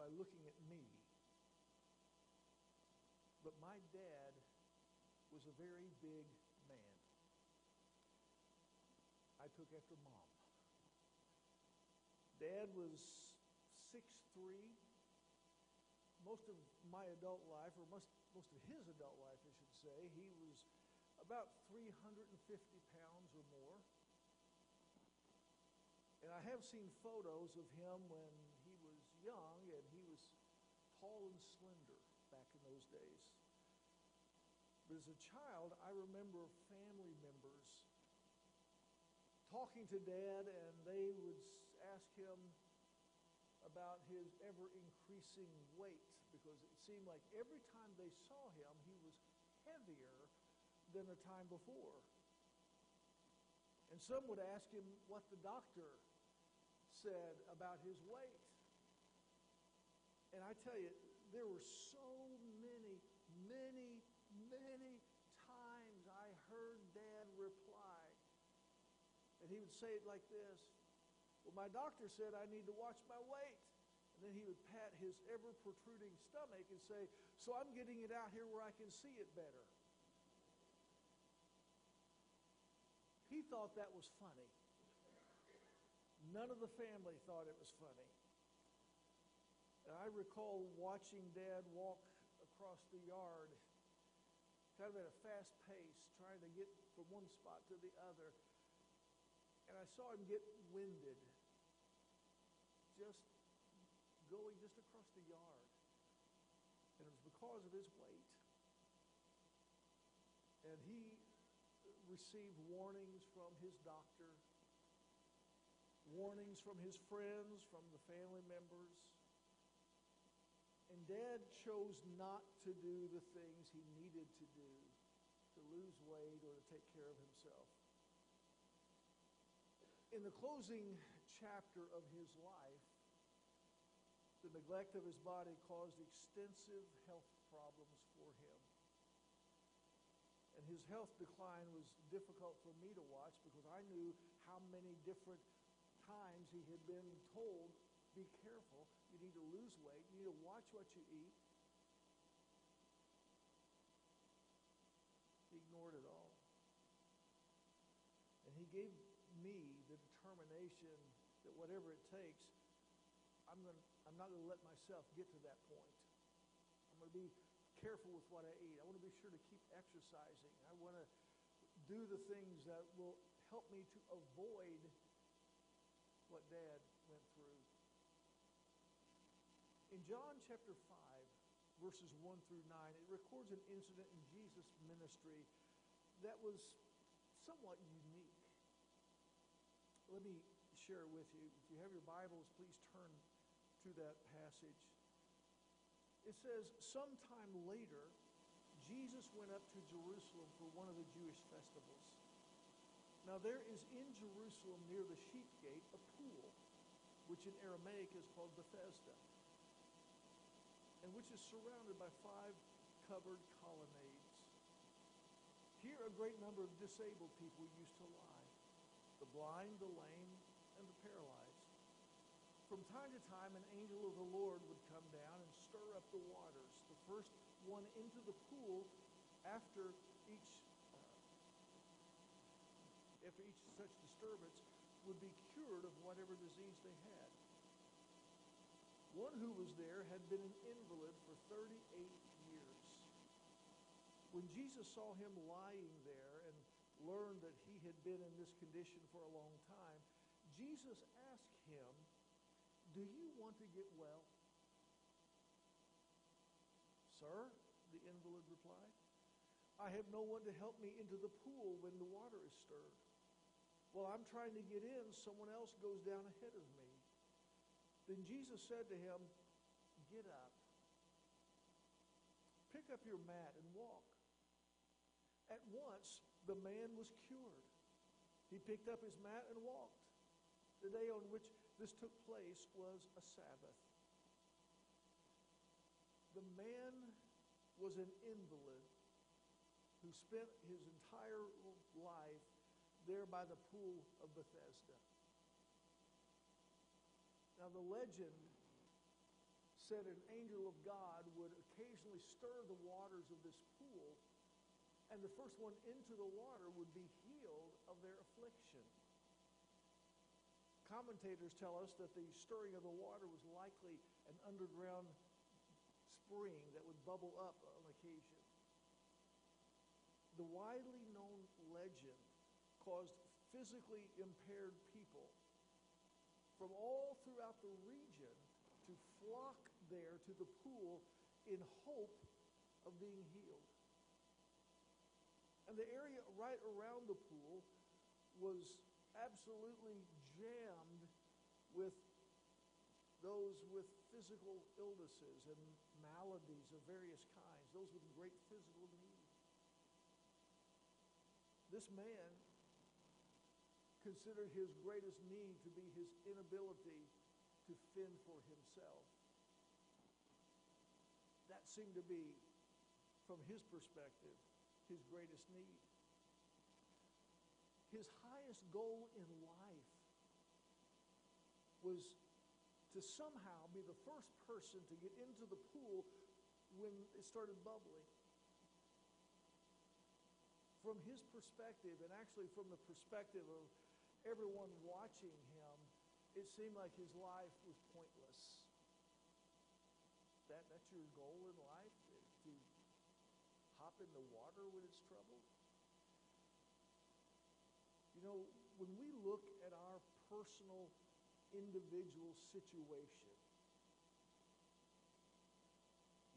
by looking at me. But my dad was a very big man. I took after Mom. Dad was 6'3". Most of my adult life, or most of his adult life, I should say, he was about 350 pounds or more. And I have seen photos of him when he was young, and he was tall and slender back in those days. But as a child, I remember family members talking to Dad, and they would ask him about his ever-increasing weight, because it seemed like every time they saw him, he was heavier than the time before. And some would ask him what the doctor said about his weight. And I tell you, there were so many times I heard Dad reply. And he would say it like this: well, my doctor said I need to watch my weight. And then he would pat his ever-protruding stomach and say, so I'm getting it out here where I can see it better. He thought that was funny. None of the family thought it was funny. And I recall watching Dad walk across the yard, kind of at a fast pace, trying to get from one spot to the other. And I saw him get winded, just going just across the yard. And it was because of his weight. And he received warnings from his doctor, warnings from his friends, from the family members. And Dad chose not to do the things he needed to do to lose weight or to take care of himself. In the closing chapter of his life, the neglect of his body caused extensive health problems for him. And his health decline was difficult for me to watch, because I knew how many different times he had been told, be careful, you need to lose weight, you need to watch what you eat. He ignored it all. And he gave me the determination that whatever it takes, I'm not going to let myself get to that point. I'm going to be careful with what I eat. I want to be sure to keep exercising. I want to do the things that will help me to avoid what Dad went through. In John chapter 5, verses 1 through 9, it records an incident in Jesus' ministry that was somewhat unique. Let me share it with you. If you have your Bibles, please turn to that passage. It says, sometime later, Jesus went up to Jerusalem for one of the Jewish festivals. Now there is in Jerusalem near the sheep gate a pool, which in Aramaic is called Bethesda, and which is surrounded by 5 covered colonnades. Here a great number of disabled people used to lie: the blind, the lame, and the paralyzed. From time to time, an angel of the Lord would come down and stir up the waters. The first one into the pool after each such disturbance would be cured of whatever disease they had. One who was there had been an invalid for 38 years. When Jesus saw him lying there and learned that he had been in this condition for a long time, Jesus asked him, "Do you want to get well?" "Sir," the invalid replied, "I have no one to help me into the pool when the water is stirred. While I'm trying to get in, someone else goes down ahead of me." Then Jesus said to him, "Get up, pick up your mat and walk." At once, the man was cured. He picked up his mat and walked. The day on which this took place was a Sabbath. The man was an invalid who spent his entire life there by the pool of Bethesda. Now, the legend said an angel of God would occasionally stir the waters of this pool, and the first one into the water would be healed of their affliction. Commentators tell us that the stirring of the water was likely an underground spring that would bubble up on occasion. The widely known legend caused physically impaired people from all throughout the region to flock there to the pool in hope of being healed. And the area right around the pool was absolutely jammed with those with physical illnesses and maladies of various kinds, those with great physical need. This man considered his greatest need to be his inability to fend for himself. That seemed to be, from his perspective, his greatest need. His highest goal in life was to somehow be the first person to get into the pool when it started bubbling. From his perspective, and actually from the perspective of everyone watching him, it seemed like his life was pointless. That's your goal in life, to hop in the water when it's troubled? You know, when we look at our personal, individual situation,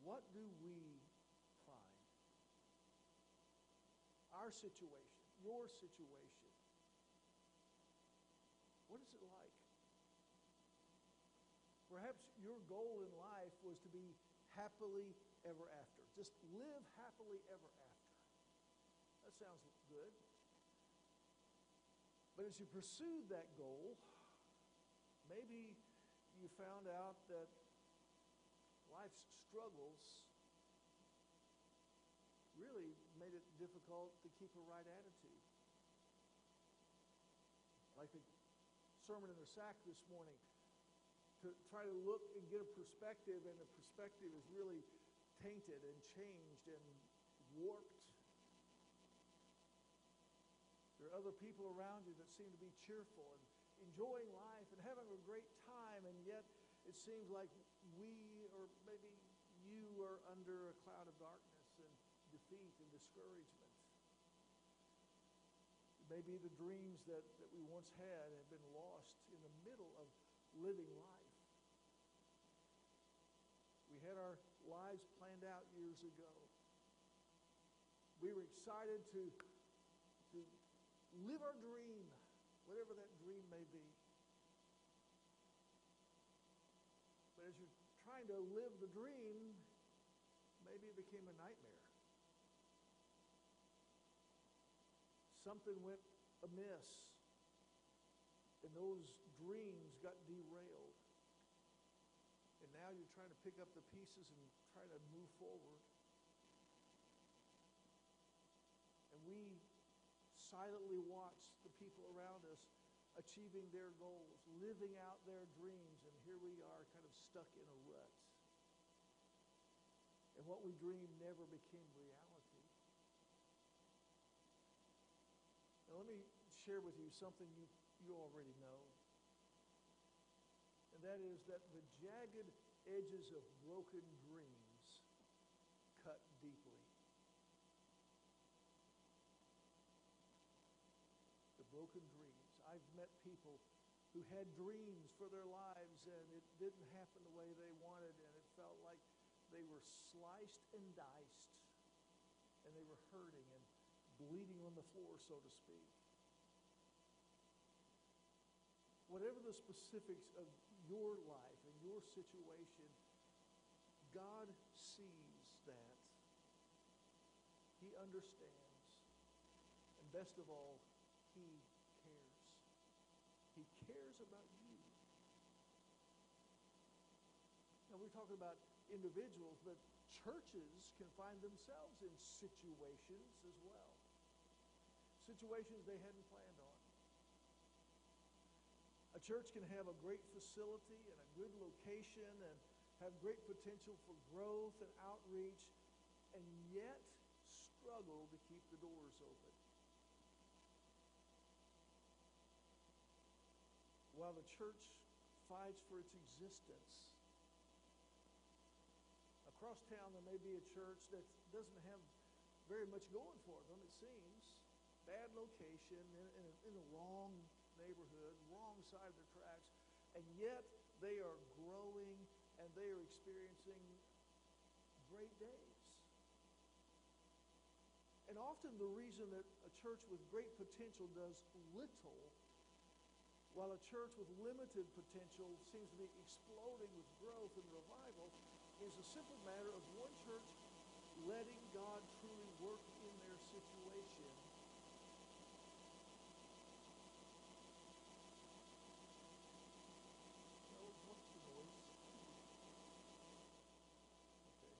what do we find? Our situation, your situation. What is it like? Perhaps your goal in life was to be happily ever after. Just live happily ever after. That sounds good. But as you pursued that goal, maybe you found out that life's struggles really made it difficult to keep a right attitude. Like the sermon in the sack this morning, to try to look and get a perspective, and the perspective is really tainted and changed and warped. There are other people around you that seem to be cheerful and enjoying life and having a great time, and yet it seems like we, or maybe you, are under a cloud of darkness and defeat and discouragement. Maybe the dreams that we once had have been lost in the middle of living life. We had our lives planned out years ago. We were excited to live our dream, whatever that dream may be. But as you're trying to live the dream, maybe it became a nightmare. Something went amiss, and those dreams got derailed. And now you're trying to pick up the pieces and try to move forward. And we silently watch the people around us achieving their goals, living out their dreams, and here we are kind of stuck in a rut. And what we dreamed never became reality. Now let me share with you something you already know. And that is that the jagged edges of broken dreams cut deeply. The broken dreams. I've met people who had dreams for their lives, and it didn't happen the way they wanted, and it felt like they were sliced and diced, and they were hurting and bleeding on the floor, so to speak. Whatever the specifics of your life and your situation, God sees that. He understands. And best of all, He cares. He cares about you. Now, we're talking about individuals, but churches can find themselves in situations as well. Situations they hadn't planned on. A church can have a great facility and a good location, and have great potential for growth and outreach, and yet struggle to keep the doors open. While the church fights for its existence, across town there may be a church that doesn't have very much going for them, it seems. Bad location, in the wrong neighborhood, wrong side of the tracks, and yet they are growing and they are experiencing great days. And often the reason that a church with great potential does little, while a church with limited potential seems to be exploding with growth and revival, is a simple matter of one church letting God truly work in their situation. What's the noise? Okay.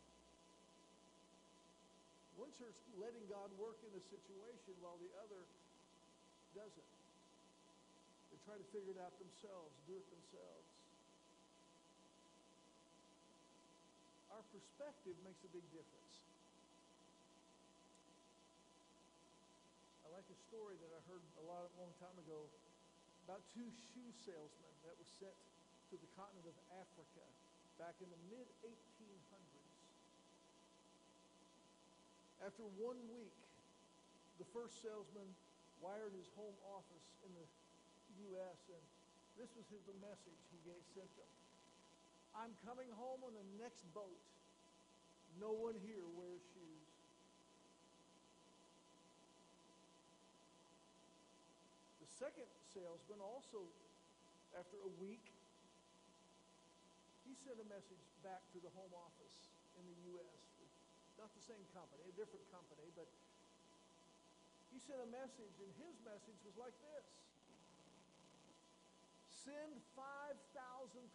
One church letting God work in a situation while the other doesn't. They try to figure it out themselves, do it themselves. Our perspective makes a big difference. I like a story that I heard a long time ago about two shoe salesmen that were sent to the continent of Africa back in the mid-1800s. After 1 week, the first salesman wired his home office in the U.S., and this was the message he sent them. I'm coming home on the next boat. No one here wears shoes. The second salesman also, after a week, he sent a message back to the home office in the U.S. Not the same company, a different company, but he sent a message, and his message was like this. Send 5,000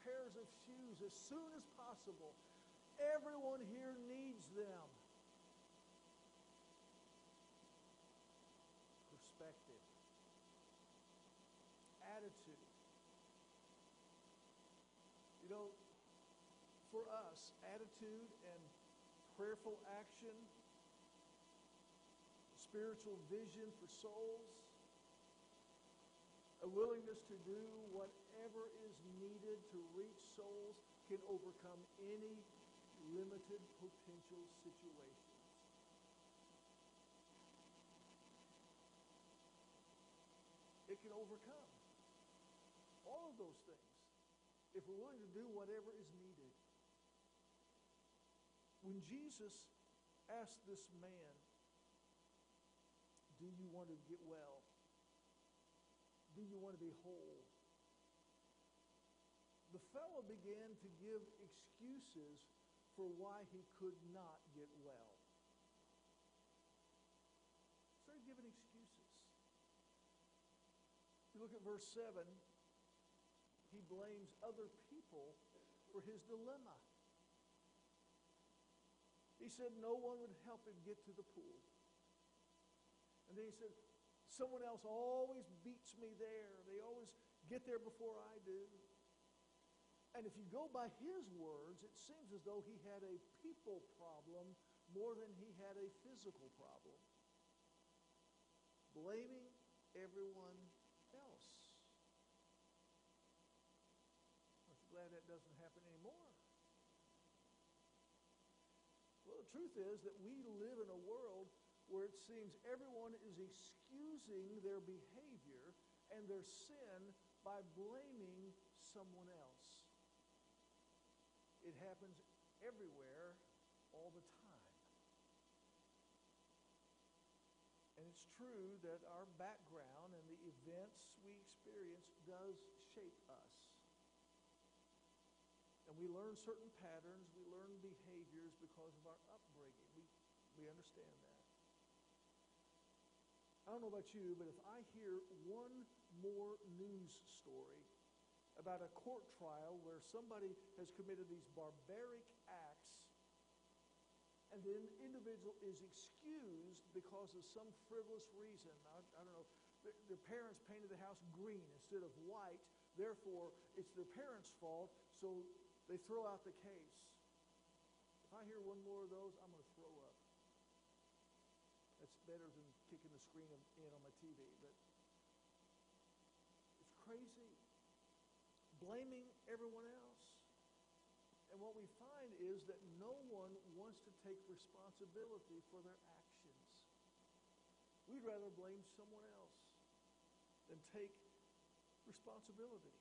pairs of shoes as soon as possible. Everyone here needs them. Perspective. Attitude. You know, for us, attitude and prayerful action, spiritual vision for souls, a willingness to do whatever is needed to reach souls can overcome any limited potential situations. It can overcome all of those things if we're willing to do whatever is needed. When Jesus asked this man, do you want to get well? Do you want to be whole? The fellow began to give excuses for why he could not get well. Started giving excuses. You look at verse 7, he blames other people for his dilemma. He said no one would help him get to the pool. And then he said, someone else always beats me there. They always get there before I do. And if you go by his words, it seems as though he had a people problem more than he had a physical problem. Blaming everyone else. Aren't you glad that doesn't happen anymore? Well, the truth is that we live in a world where it seems everyone is excusing their behavior and their sin by blaming someone else. It happens everywhere all the time. And it's true that our background and the events we experience does shape us. And we learn certain patterns, we learn behaviors because of our upbringing. We understand that. I don't know about you, but if I hear one more news story about a court trial where somebody has committed these barbaric acts and the individual is excused because of some frivolous reason, I don't know, their parents painted the house green instead of white, therefore it's their parents' fault, so They throw out the case. If I hear one more of those, I'm going to throw up. That's better than kicking the screen in on my TV. But it's crazy. Blaming everyone else. And what we find is that no one wants to take responsibility for their actions. We'd rather blame someone else than take responsibility.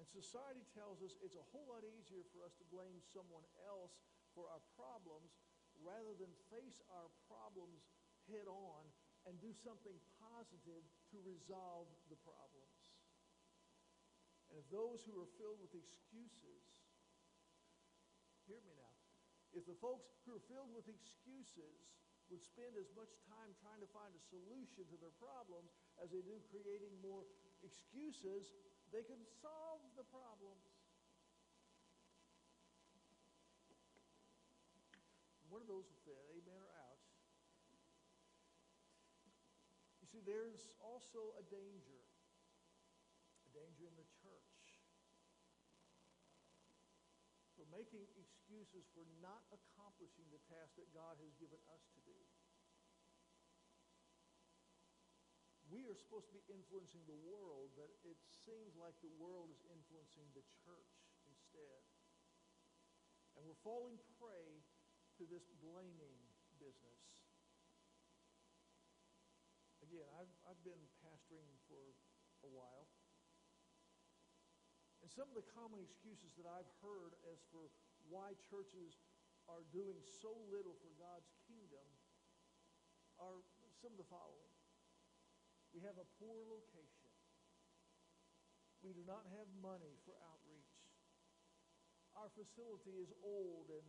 And society tells us it's a whole lot easier for us to blame someone else for our problems rather than face our problems head on and do something positive to resolve the problems. And if those who are filled with excuses, hear me now, if the folks who are filled with excuses would spend as much time trying to find a solution to their problems as they do creating more excuses, they could solve the problems. One of those will fit, amen or ouch. You see, there's also a danger in the church for making excuses for not accomplishing the task that God has given us to do. We are supposed to be influencing the world, but it seems like the world is influencing the church instead. And we're falling prey to this blaming business. Again, I've been pastoring for a while. And some of the common excuses that I've heard as for why churches are doing so little for God's kingdom are some of the following. We have a poor location. We do not have money for outreach. Our facility is old and